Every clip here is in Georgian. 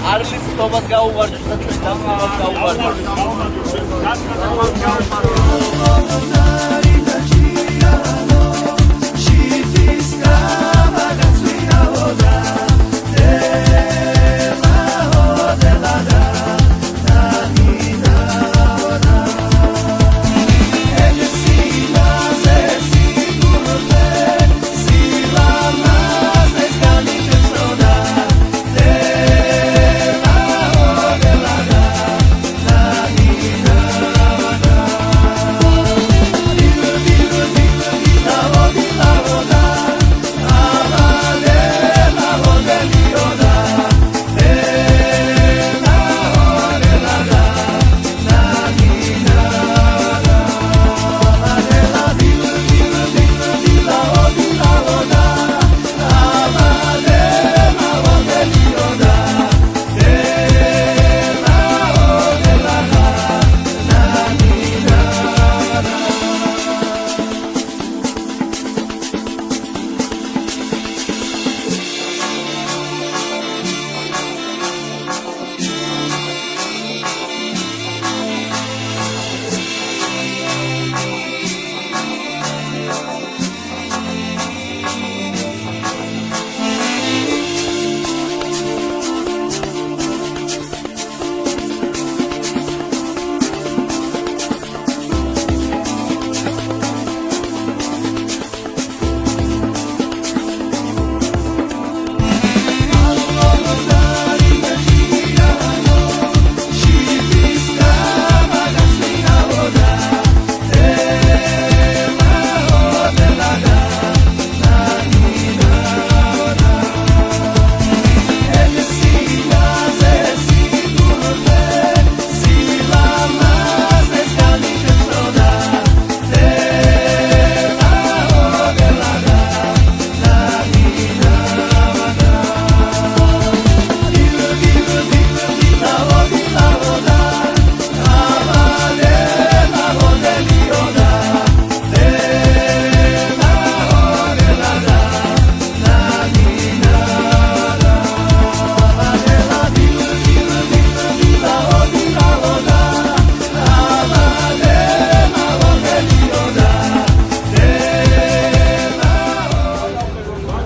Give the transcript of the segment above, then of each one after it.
Arlis Thomas გაუვარდა და ჩვენ დავამატებთ გაუვარდა.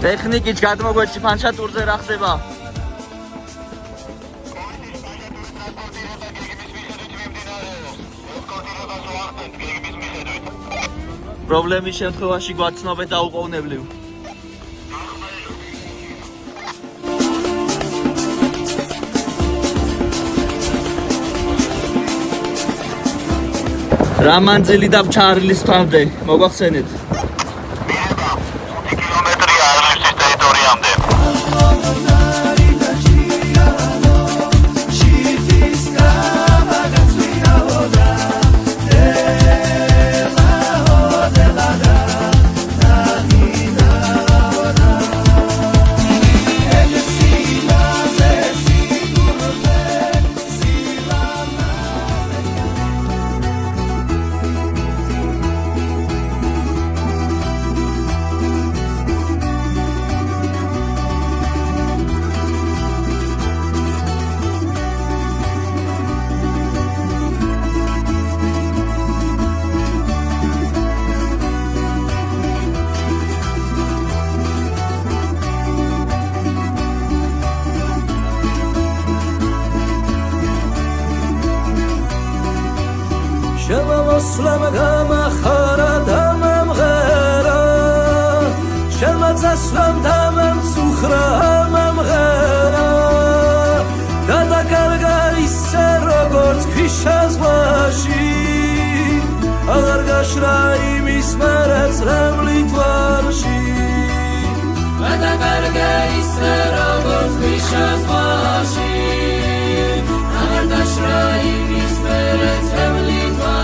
ტექნიკის გადმოგვეცი ფანჩა ტურზე რა ხდება? პრობლემის შემთხვევაში გვაცნობეთ დაუყოვნებლივ. რა მანძილი და ჩარლის თავდე მოგახსენეთ? Slam gama khara damam ghara Shamat aslam damam sukhra amam ghara Dada karga isse rogort kishaz bashi Agar gashra imis marats ramlit varshi Dada karga isse rogort kishaz bashi Agar gashra imis marats ramlit varshi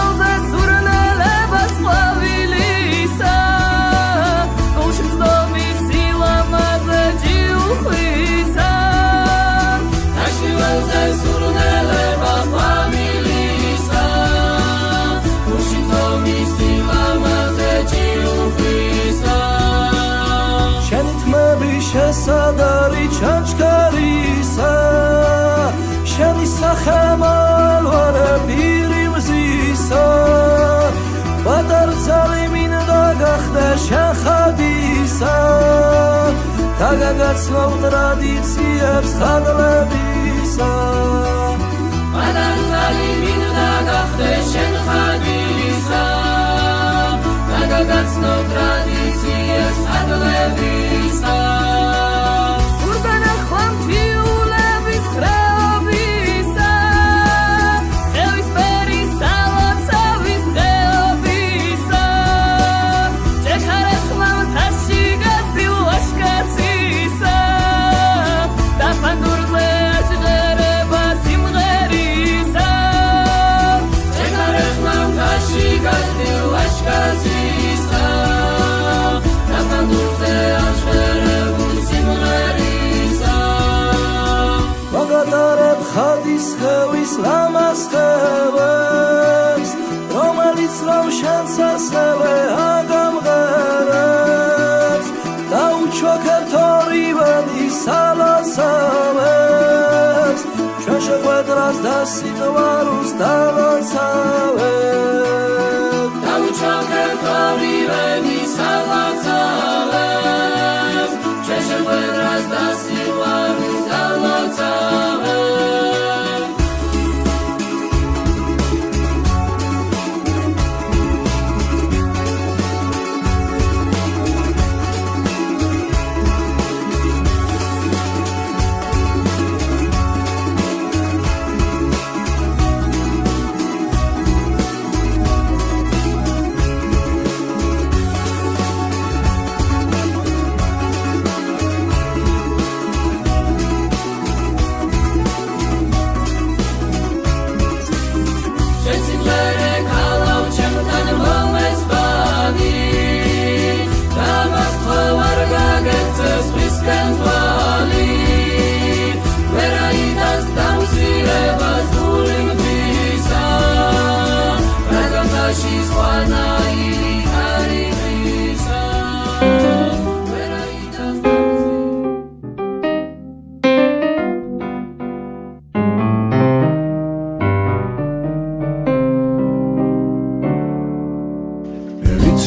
ველზე სურნელებას ყვავილისა გულში მწდომის სილამაზე ჯიუხვისა ნაში ველზე სურნელება ყვავილისა გულში მწდომის სილამაზე ჯიუხვისა შენი თმები შესადარი ჩაჩქარისა შენი სახე მალვარე პირი მზისა პატარძალი მინდა გახდა შენ ხადისა და გაგაცნობ ტრადიციებს ხადლებისა პატარძალი მინდა გახდა შენ ხადისა და გაგაცნობ ტრადიციებს ხადლებისა მაგატარებ ხადის ხევის ლამას ხევებს რომელიც რომ შენს ასევე აგამღერებს და უჩვაქებთ ორივე სალოცავებს ჩვენ შეხვედრას და სიყვარულს დავაცავებ და უჩვაქებთ ორივე სალოცავებს ჩვენ შეხვედრას და სიყვარულს დავაცავებ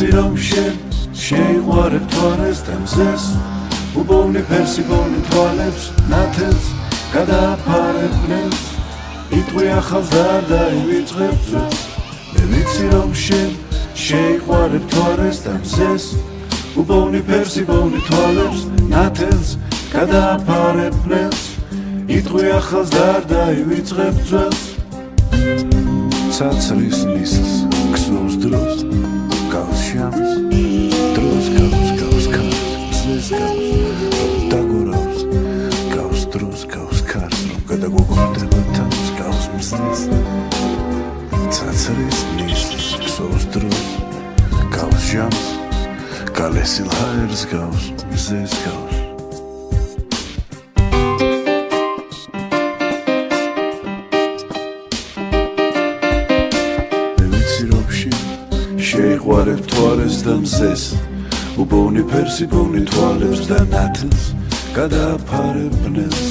რომ შენ შეიყვარებ თვალებს და მზეს უბოვნი ფერსი ბოვნი თვალებს ნათელს გადააფარებნებს იტყვი ახალს და დაივიწყებ ძვეს მე ვიცი რომ შენ შეიყვარებ თვალებს და მზეს უბოვნი ფერსი ბოვნი თვალებს ნათელს გადააფარებნებს იტყვი ახალს და დაივიწყებ ძვეს ცაცრის ნისლს ქსოვს დროს Gauss shams, dros Gauss, Gauss kars, mzes Gauss, dagoravs, Gauss dros, Gauss kars, rom gadagogordeba tavs, Gauss mzes, tsatsaris nisls, ksovs dros, Gauss shams, galesil haers Gauss, mzes Gauss. შეიყვარებ თვალებს და მზეს უბოვნი ფერსი ბოვნი თვალებს და ნათელს გადააფარებნებს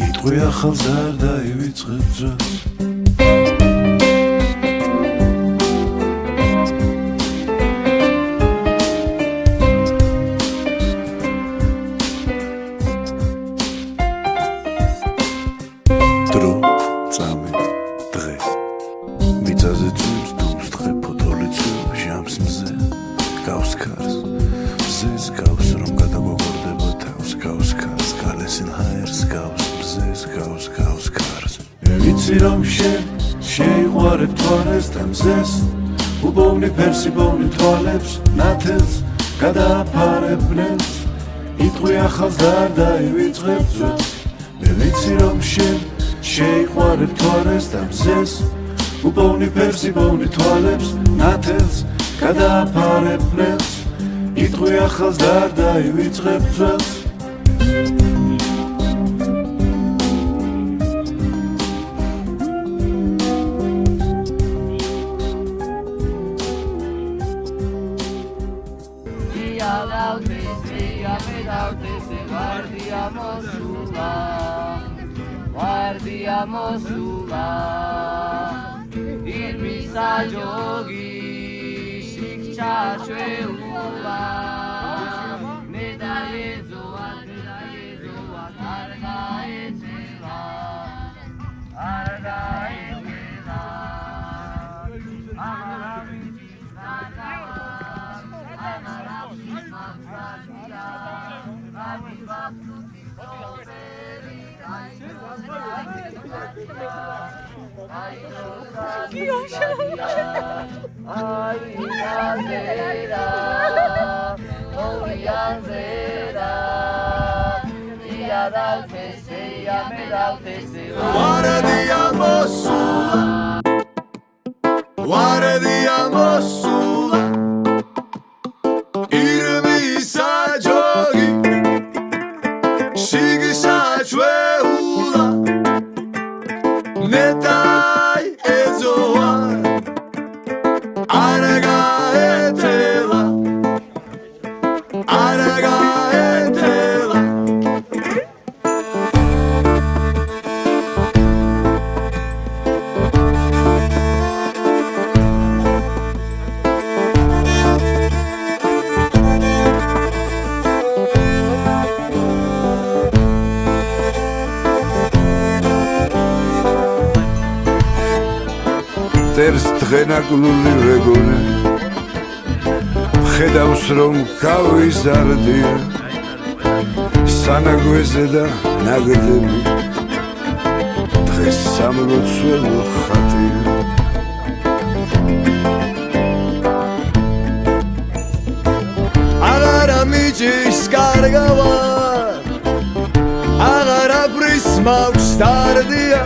იტყვი ახალს და არ დაივიწყებ ძვეს დრო წამი დღე მიწაზე ძვირს დუმს დღე ფოთოლი ჟამს მზე გავს ქარს მზეს გავს რომ გადაგოგორდება თავს გავს ქარს გალესილ ჰაერს გავს მზეს გავს ქარს მე ვიცი რომ შენ შეიყვარებ თვალებს და მზეს უბოვნი ფერსი ბოვნი თვალებს ნათელს გადააფარებნებს იტყვი ახალს და არ დაივიწყებ ძვეს მე ვიცი რომ შენ შეიყვარებ თვალებს და მზეს Uponi persi boni toaleps Natels Kadapare plels Itqvi ახალს და არ დაივიწყებ ძველს Guardia mosula Irmisa jogi Shikcha chweula Meda yezoa Arga etela Arga etela Guardia mosula Irmisa jogi Shikcha chweula Netai ezoa Arga etela Arga etela Წერს დღენაკლული ვეგონე ხედავს რომ გავიზარდია სანაგვეზე და ნაგდები დღეს სამლოცველო ხატია აღარა მიჯის კარგავა აღარა პრის მაქვს დარდია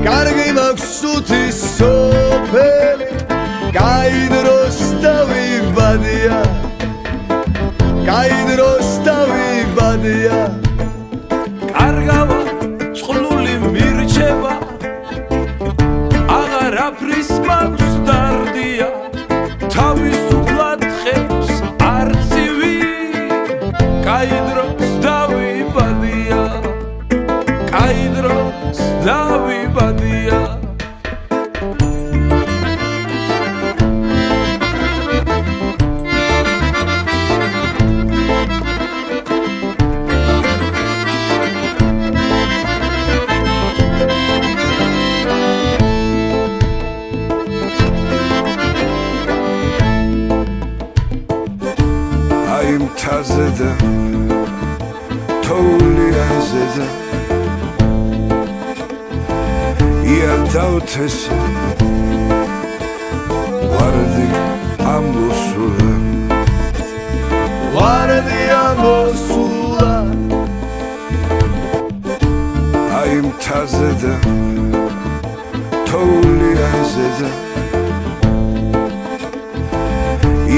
Კარგი მაქვს სუთი სოფელი გაიდროს დავიბადია გაიდროს დავიბადია კარგავა წყლული მირჩება აღარაფრის მაქვს დარდია თავისუფლად ხებს არცივი გაიდროს დავიბადია გაიდროს დავიბადია აი მთაზე და თოვლიანზე და Iadautes Guardi amosula Guardi amosula Aim tazeda Toliazeda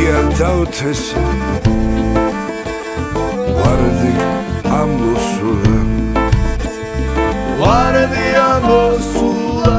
Iadautes Guardi amosula Guardi amosula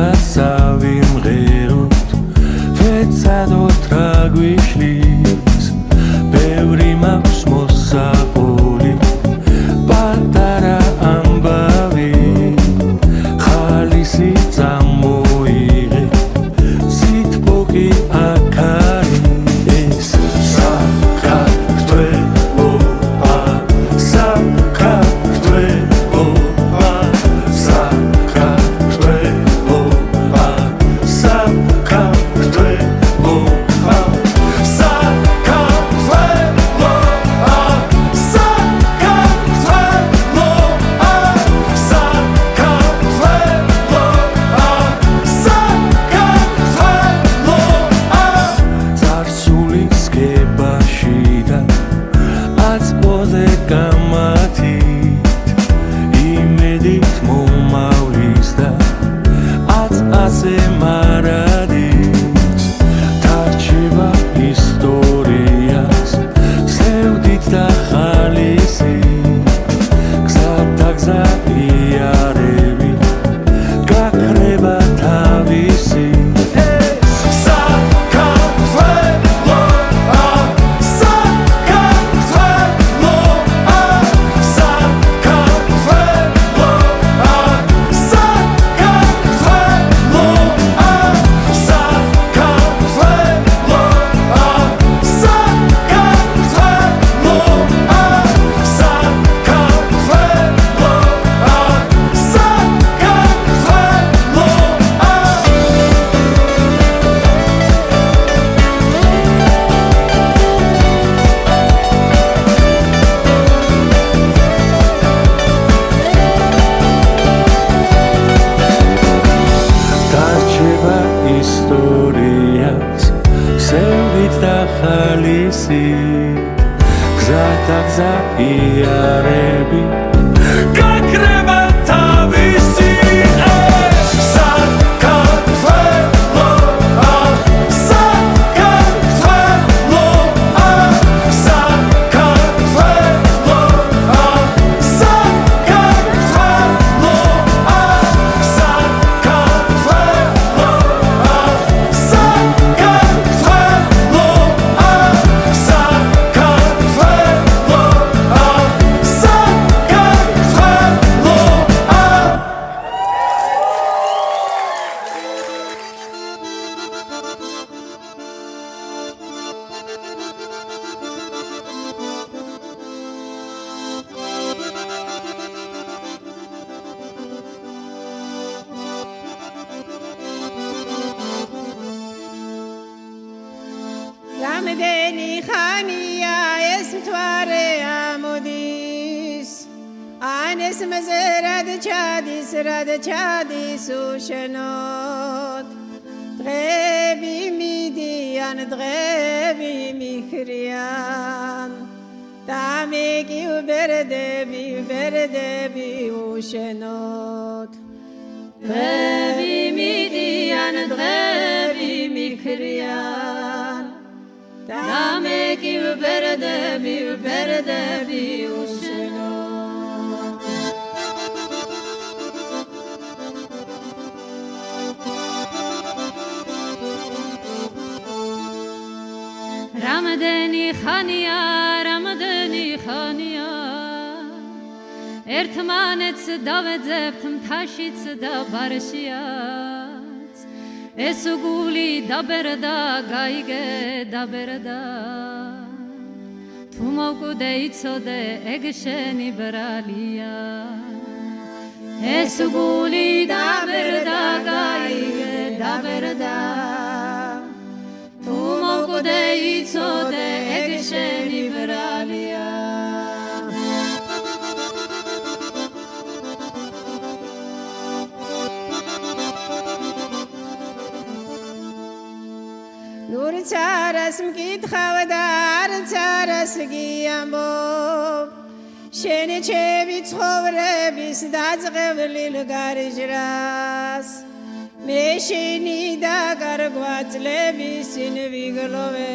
გასავი მღეროთ ვეცადოთ რა გვიშლის ბევრი მაქვს მოსაყოლი პატარა ამბავი ხალისი წამოიღე სიტბოკი აქარი ეს საქართველოა საქართველოა საქართველოა რამდენი ხანია ეს მთვარე ამოდის ან ეს მზე რად ჩადის უშენოდ დღები მიდიან დღები მიხრიან და მე კი ვბერდები უშენოდ დღები მიდიან დღები მიხრიან და მე კი ვბერდები უშენოდ რამდენი ხანია ერთმანეთს დავეძებთ მთაშიც და ბარშიაც ეს გული დაბერდა გაიგე დაბერდა თუ მოვკვდე იცოდე ეგ შენი ბრალია ეს გული დაბერდა გაიგე დაბერდა თუ მოვკვდე იცოდე ეგ შენი ბრალია ნურცარას მკითხავ და არცარას გიამბობ შენი ჩემი ცხოვრების დაწყევლილ გარიჟრას მე შენი დაკარგვა წლების წინ ვიგლოვე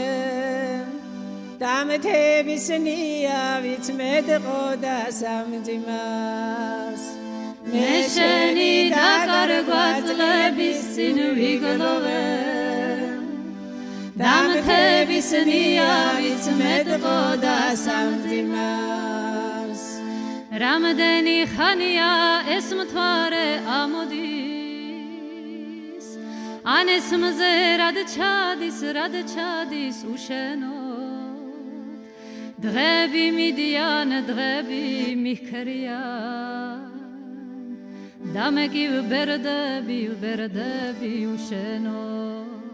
დამთების ნიავით მეტყო და სამძიმას მე შენი დაკარგვა წლების წინ ვიგლოვე დამთების ნიავიც მეტყო და სამძიმარს რამდენი ხანია ეს მთვარე ამოდის ან ეს მზე რად ჩადის უშენოდ დღები მიდიან დღები მიჰქრიან და მე კი ვბერდები უშენოდ